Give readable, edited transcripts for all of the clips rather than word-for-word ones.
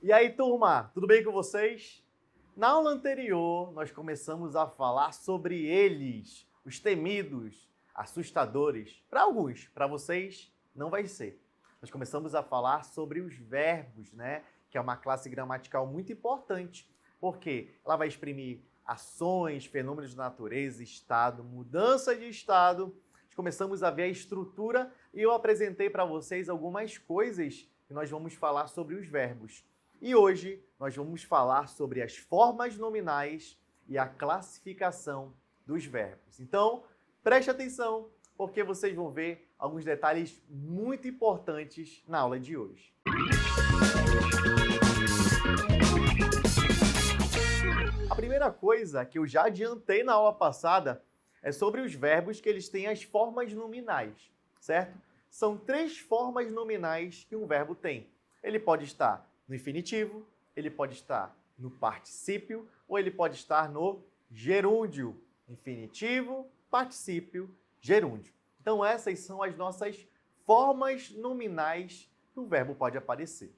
E aí, turma, tudo bem com vocês? Na aula anterior, nós começamos a falar sobre eles, os temidos, assustadores. Para alguns, para vocês, não vai ser. Nós começamos a falar sobre os verbos, né? Que é uma classe gramatical muito importante, porque ela vai exprimir ações, fenômenos de natureza, estado, mudança de estado. Começamos a ver a estrutura e eu apresentei para vocês algumas coisas que nós vamos falar sobre os verbos. E hoje nós vamos falar sobre as formas nominais e a classificação dos verbos. Então, preste atenção, porque vocês vão ver alguns detalhes muito importantes na aula de hoje. A primeira coisa que eu já adiantei na aula passada é sobre os verbos que eles têm as formas nominais, certo? São 3 formas nominais que um verbo tem. Ele pode estar no infinitivo, ele pode estar no particípio ou ele pode estar no gerúndio. Infinitivo, particípio, gerúndio. Então essas são as nossas formas nominais que o verbo pode aparecer.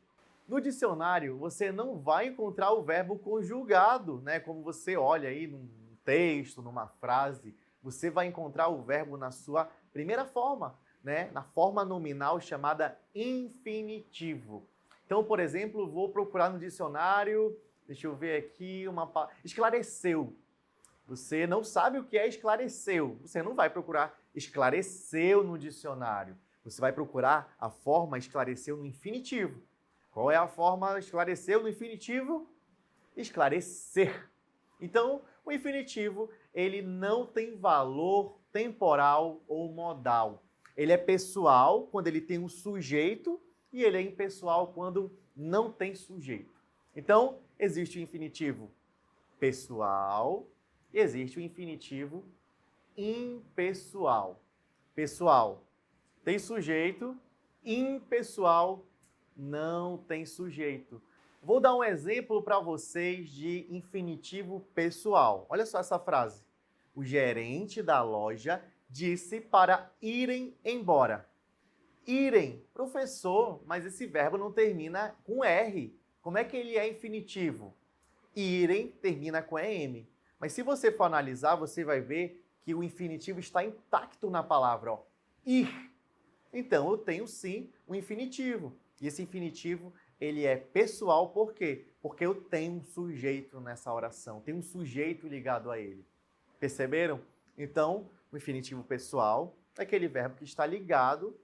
No dicionário, você não vai encontrar o verbo conjugado, né? Como você olha aí num texto, numa frase, você vai encontrar o verbo na sua primeira forma, né? Na forma nominal chamada infinitivo. Então, por exemplo, vou procurar no dicionário, deixa eu ver aqui, esclareceu. Você não sabe o que é esclareceu. Você não vai procurar esclareceu no dicionário. Você vai procurar a forma esclareceu no infinitivo. Qual é a forma esclareceu no infinitivo? Esclarecer. Então, o infinitivo, ele não tem valor temporal ou modal. Ele é pessoal quando ele tem um sujeito e ele é impessoal quando não tem sujeito. Então, existe o infinitivo pessoal e existe o infinitivo impessoal. Pessoal tem sujeito, impessoal não tem sujeito. Vou dar um exemplo para vocês de infinitivo pessoal. Olha só essa frase. O gerente da loja disse para irem embora. Irem, professor, mas esse verbo não termina com R. Como é que ele é infinitivo? Irem termina com EM. Mas se você for analisar, você vai ver que o infinitivo está intacto na palavra, ó. Ir. Então, eu tenho sim o infinitivo. E esse infinitivo, ele é pessoal por quê? Porque eu tenho um sujeito nessa oração, tem um sujeito ligado a ele. Perceberam? Então, o infinitivo pessoal é aquele verbo que está ligado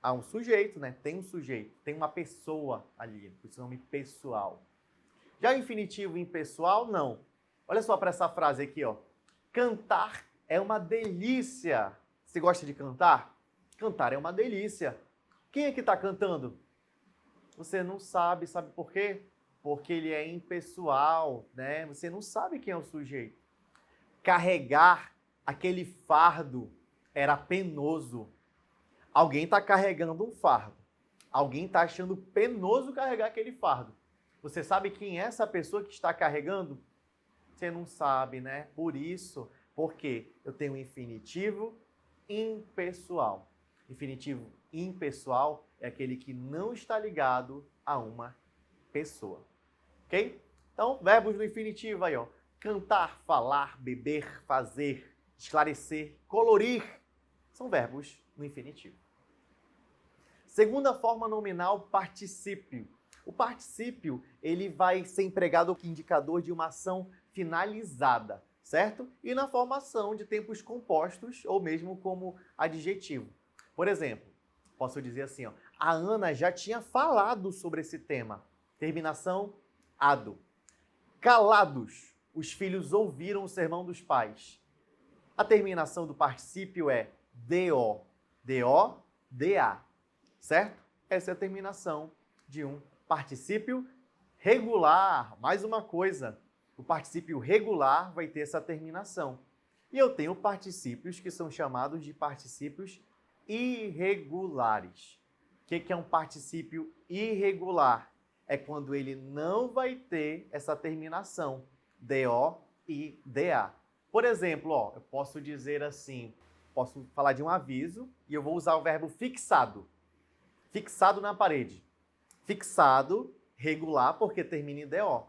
a um sujeito, né? Tem um sujeito, tem uma pessoa ali, por isso o nome pessoal. Já o infinitivo impessoal, não. Olha só para essa frase aqui, ó. Cantar é uma delícia. Você gosta de cantar? Cantar é uma delícia. Quem é que está cantando? Você não sabe, sabe por quê? Porque ele é impessoal, né? Você não sabe quem é o sujeito. Carregar aquele fardo era penoso. Alguém está carregando um fardo. Alguém está achando penoso carregar aquele fardo. Você sabe quem é essa pessoa que está carregando? Você não sabe, né? Por isso, porque eu tenho um infinitivo impessoal. Infinitivo impessoal é aquele que não está ligado a uma pessoa. Ok? Então, verbos no infinitivo aí, ó. Cantar, falar, beber, fazer, esclarecer, colorir. São verbos no infinitivo. Segunda forma nominal, particípio. O particípio, ele vai ser empregado como indicador de uma ação finalizada, certo? E na formação de tempos compostos ou mesmo como adjetivo. Por exemplo, posso dizer assim, ó, a Ana já tinha falado sobre esse tema. Terminação, ado. Calados, os filhos ouviram o sermão dos pais. A terminação do particípio é do. Do, da. Certo? Essa é a terminação de um particípio regular. Mais uma coisa, o particípio regular vai ter essa terminação. E eu tenho particípios que são chamados de particípios irregulares. O que é um particípio irregular? É quando ele não vai ter essa terminação, do e da. Por exemplo, ó, eu posso dizer assim, posso falar de um aviso e eu vou usar o verbo fixado. Fixado na parede. Fixado regular porque termina em DO.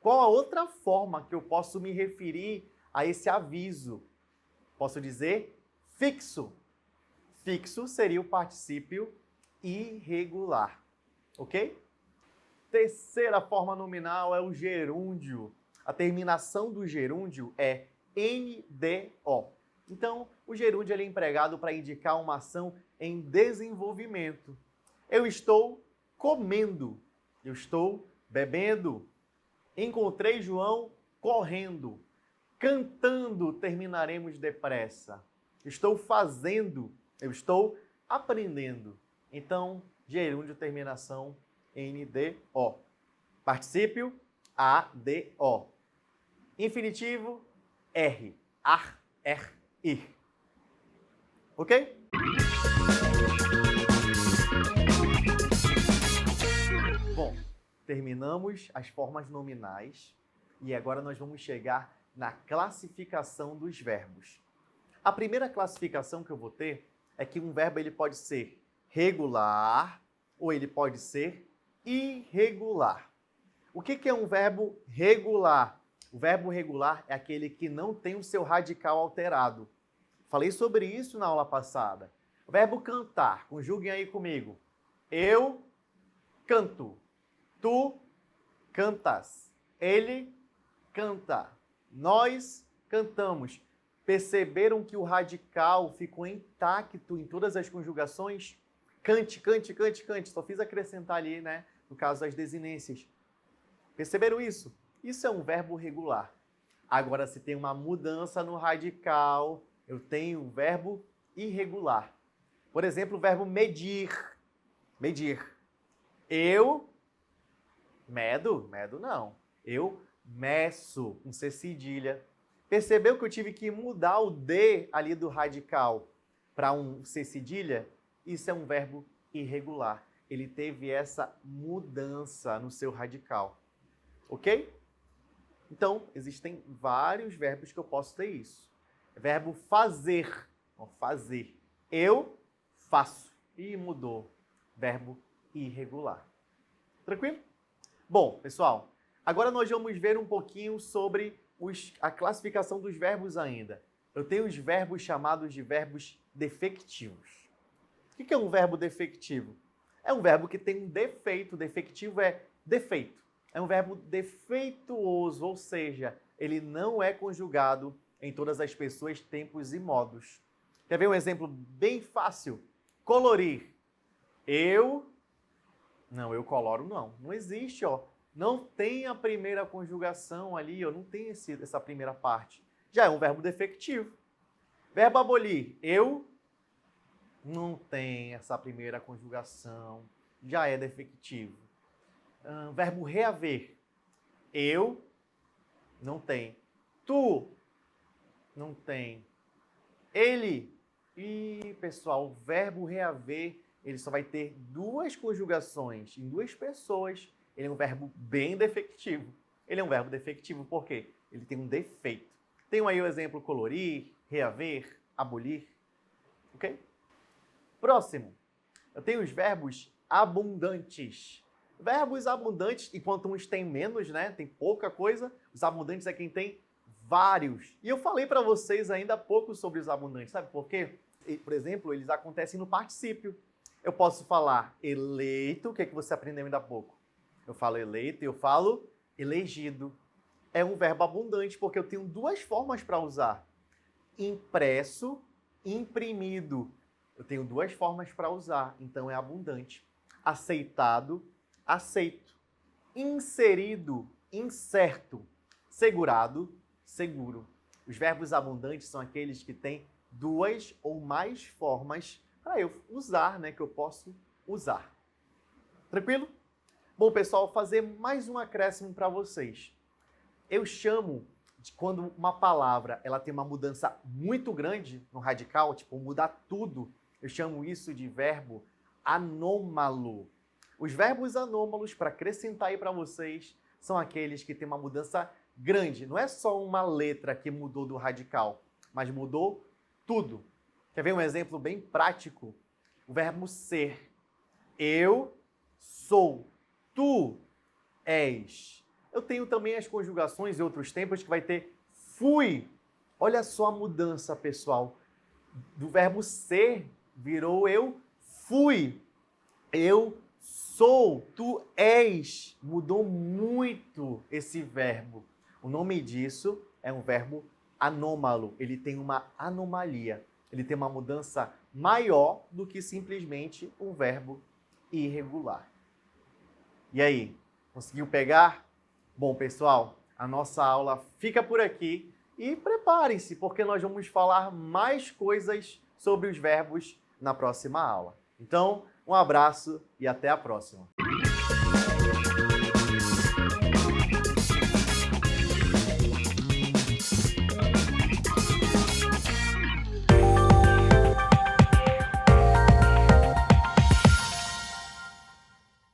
Qual a outra forma que eu posso me referir a esse aviso? Posso dizer fixo. Fixo seria o particípio irregular, ok? Terceira forma nominal é o gerúndio. A terminação do gerúndio é NDO. Então, o gerúndio ele é empregado para indicar uma ação em desenvolvimento. Eu estou comendo. Eu estou bebendo. Encontrei João correndo. Cantando terminaremos depressa. Estou fazendo. Eu estou aprendendo. Então, gerúndio, terminação NDO. Particípio ADO. Infinitivo R. Ar, ir. Ok? Bom, terminamos as formas nominais e agora nós vamos chegar na classificação dos verbos. A primeira classificação que eu vou ter é que um verbo ele pode ser regular ou ele pode ser irregular. O que é um verbo regular? O verbo regular é aquele que não tem o seu radical alterado. Falei sobre isso na aula passada. O verbo cantar, conjuguem aí comigo. Eu canto. Tu cantas. Ele canta. Nós cantamos. Perceberam que o radical ficou intacto em todas as conjugações? Cante, cante, cante, cante. Só fiz acrescentar ali, né? No caso das desinências. Perceberam isso? Isso é um verbo regular. Agora, se tem uma mudança no radical, eu tenho um verbo irregular. Por exemplo, o verbo medir. Medir. Eu medo? Medo não. Eu meço, com C cedilha. Percebeu que eu tive que mudar o D ali do radical para um C cedilha? Isso é um verbo irregular. Ele teve essa mudança no seu radical. Ok? Então, existem vários verbos que eu posso ter isso. Verbo fazer. Fazer. Eu faço. E mudou. Verbo irregular. Tranquilo? Bom, pessoal, agora nós vamos ver um pouquinho sobre a classificação dos verbos ainda. Eu tenho os verbos chamados de verbos defectivos. O que é um verbo defectivo? É um verbo que tem um defeito. Defectivo é defeito. É um verbo defeituoso, ou seja, ele não é conjugado em todas as pessoas, tempos e modos. Quer ver um exemplo bem fácil? Colorir. Não, eu coloro não. Não existe, ó. Não tem a primeira conjugação ali, ó. Não tem essa primeira parte. Já é um verbo defectivo. Verbo abolir. Eu não tem essa primeira conjugação. Já é defectivo. Verbo reaver. Eu não tem. Tu não tem. Ele. E, pessoal, o verbo reaver, ele só vai ter duas conjugações em duas pessoas. Ele é um verbo bem defectivo. Ele é um verbo defectivo por quê? Ele tem um defeito. Tenho aí o exemplo colorir, reaver, abolir. Ok? Próximo. Eu tenho os verbos abundantes. Verbos abundantes, enquanto uns têm menos, né? Tem pouca coisa. Os abundantes é quem tem vários. E eu falei para vocês ainda há pouco sobre os abundantes. Sabe por quê? Por exemplo, eles acontecem no particípio. Eu posso falar eleito. O que é que você aprendeu ainda há pouco? Eu falo eleito e eu falo elegido. É um verbo abundante porque eu tenho duas formas para usar. Impresso, imprimido. Eu tenho duas formas para usar, então é abundante. Aceitado, aceito. Inserido, incerto. Segurado, seguro. Os verbos abundantes são aqueles que têm duas ou mais formas para eu usar, né? Que eu posso usar. Tranquilo? Bom, pessoal, vou fazer mais um acréscimo para vocês. Eu chamo de quando uma palavra ela tem uma mudança muito grande no radical, tipo mudar tudo, eu chamo isso de verbo anômalo. Os verbos anômalos, para acrescentar aí para vocês, são aqueles que têm uma mudança grande. Não é só uma letra que mudou do radical, mas mudou tudo. Quer ver um exemplo bem prático? O verbo ser. Eu sou. Tu és. Eu tenho também as conjugações em outros tempos que vai ter fui. Olha só a mudança, pessoal. Do verbo ser virou eu fui. Eu sou, tu és. Mudou muito esse verbo. O nome disso é um verbo anômalo. Ele tem uma anomalia. Ele tem uma mudança maior do que simplesmente um verbo irregular. E aí, conseguiu pegar? Bom, pessoal, a nossa aula fica por aqui e preparem-se, porque nós vamos falar mais coisas sobre os verbos na próxima aula. Então, um abraço e até a próxima.